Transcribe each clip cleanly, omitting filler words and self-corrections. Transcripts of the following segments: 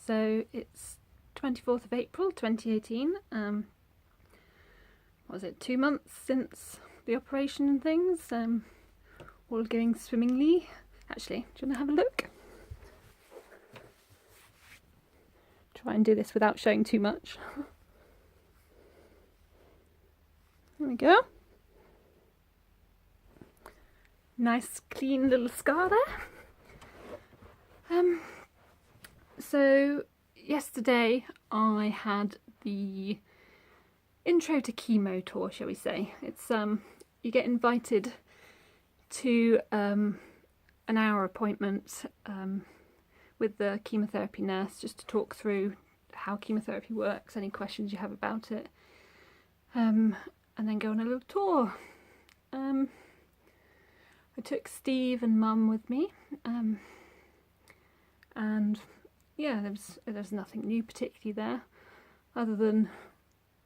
So it's 24th of April 2018. What was it, 2 months since the operation and things? All going swimmingly. Actually, do you want to have a look? Try and do this without showing too much. There we go. Nice clean little scar there. So yesterday I had the intro to chemo tour, shall we say. It's you get invited to an hour appointment with the chemotherapy nurse just to talk through how chemotherapy works, any questions you have about it, and then go on a little tour. I took Steve and Mum with me, and yeah, there's nothing new particularly there, other than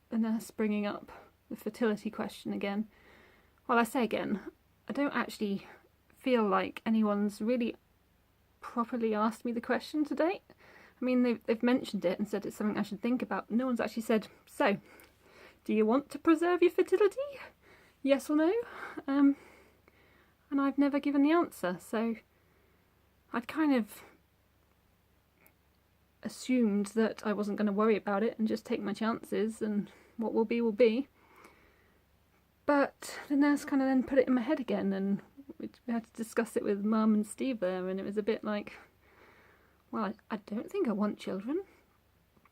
the nurse bringing up the fertility question again. Well, I say again, I don't actually feel like anyone's really properly asked me the question to date. I mean, they've mentioned it and said it's something I should think about. No one's actually said, so, do you want to preserve your fertility? Yes or no? And I've never given the answer, so I'd kind of assumed that I wasn't going to worry about it and just take my chances, and what will be will be. But the nurse kind of then put it in my head again, and we had to discuss it with Mum and Steve there, and it was a bit like, well, I don't think I want children,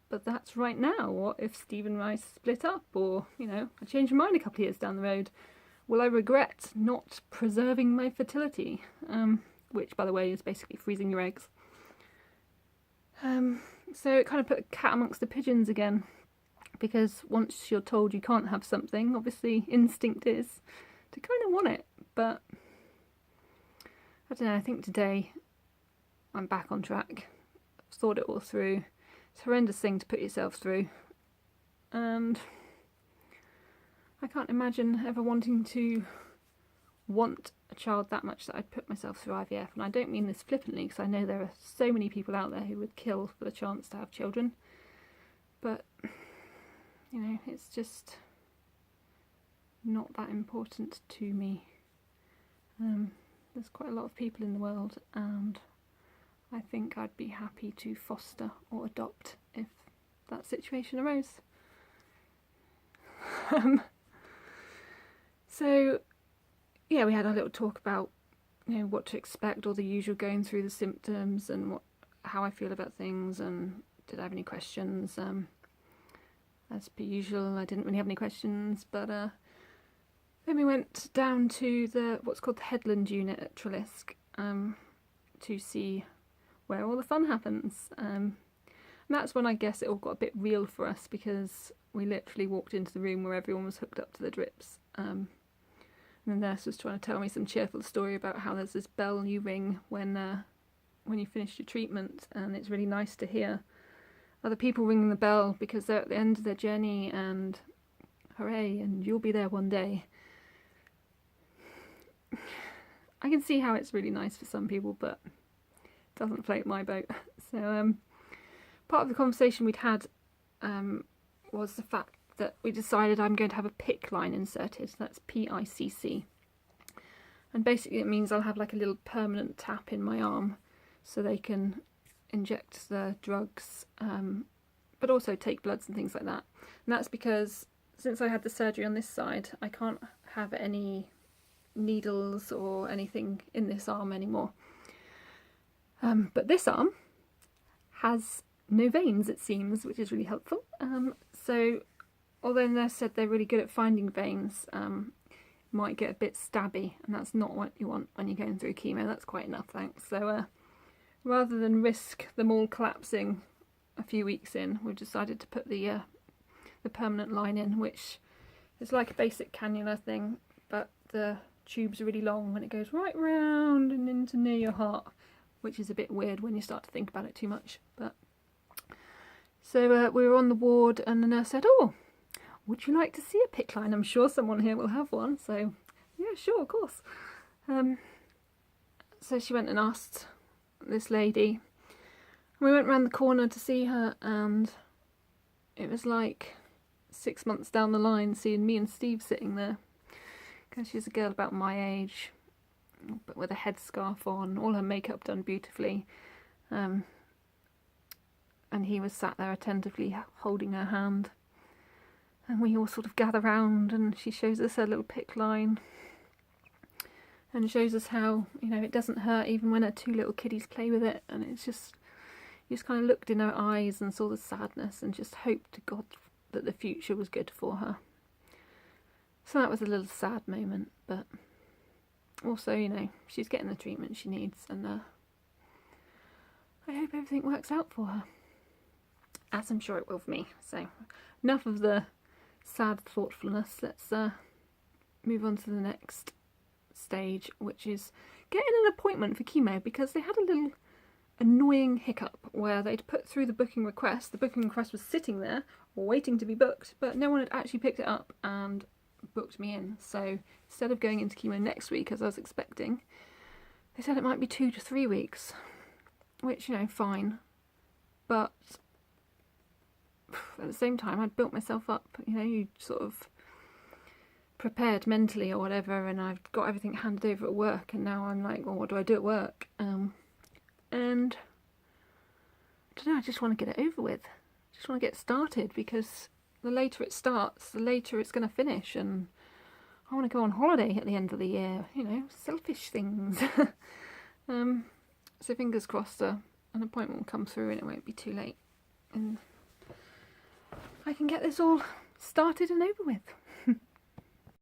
but that's right now. What if Steve and I split up, or, you know, I change my mind a couple of years down the road? Will I regret not preserving my fertility? Which, by the way, is basically freezing your eggs. So it kind of put a cat amongst the pigeons again, because once you're told you can't have something, obviously instinct is to kind of want it. But I don't know, I think today I'm back on track. I've thought it all through. It's a horrendous thing to put yourself through, and I can't imagine ever wanting to want a child that much that I'd put myself through IVF. And I don't mean this flippantly, because I know there are so many people out there who would kill for the chance to have children. But, you know, it's just not that important to me. There's quite a lot of people in the world, and I think I'd be happy to foster or adopt if that situation arose. So, yeah, we had a little talk about, you know, what to expect, all the usual going through the symptoms and how I feel about things, and did I have any questions. As per usual, I didn't really have any questions, but then we went down to what's called the Headland unit at Trelisk to see where all the fun happens. And that's when I guess it all got a bit real for us, because we literally walked into the room where everyone was hooked up to the drips. And the nurse was trying to tell me some cheerful story about how there's this bell you ring when you finish your treatment, and it's really nice to hear other people ringing the bell because they're at the end of their journey, and hooray, and you'll be there one day. I can see how it's really nice for some people, but it doesn't float my boat. So part of the conversation we'd had was the fact that we decided I'm going to have a PICC line inserted. That's PICC. And basically it means I'll have like a little permanent tap in my arm so they can inject the drugs, but also take bloods and things like that. And that's because since I had the surgery on this side, I can't have any needles or anything in this arm anymore. But this arm has no veins, it seems, which is really helpful. So although the nurse said they're really good at finding veins, might get a bit stabby, and that's not what you want when you're going through chemo. That's quite enough, thanks. So rather than risk them all collapsing a few weeks in, we've decided to put the permanent line in, which is like a basic cannula thing, but the tube's really long and it goes right round and into near your heart, which is a bit weird when you start to think about it too much. But so we were on the ward, and the nurse said, "Oh, would you like to see a PICC line? I'm sure someone here will have one." So yeah, sure, of course. So she went and asked this lady, We went round the corner to see her, and it was like 6 months down the line seeing me and Steve sitting there, because she's a girl about my age, but with a headscarf on, all her makeup done beautifully, and he was sat there attentively holding her hand, and we all sort of gather round, and she shows us her little PICC line and shows us how, you know, it doesn't hurt even when her 2 little kiddies play with it, and it's just, you just kind of looked in her eyes and saw the sadness and just hoped to God that the future was good for her. So that was a little sad moment, but also, you know, she's getting the treatment she needs, and I hope everything works out for her, as I'm sure it will for me. So enough of the sad thoughtfulness, let's move on to the next stage, which is getting an appointment for chemo, because they had a little annoying hiccup where they'd put through the booking request. The booking request was sitting there waiting to be booked, but no one had actually picked it up and booked me in. So instead of going into chemo next week as I was expecting, they said it might be 2 to 3 weeks, which, you know, fine, but at the same time I'd built myself up, you know, you sort of prepared mentally or whatever, and I've got everything handed over at work, and now I'm like, well, what do I do at work? And I don't know, I just want to get it over with. I just want to get started, because the later it starts, the later it's going to finish, and I want to go on holiday at the end of the year, you know, selfish things. So fingers crossed an appointment will come through and it won't be too late, and I can get this all started and over with.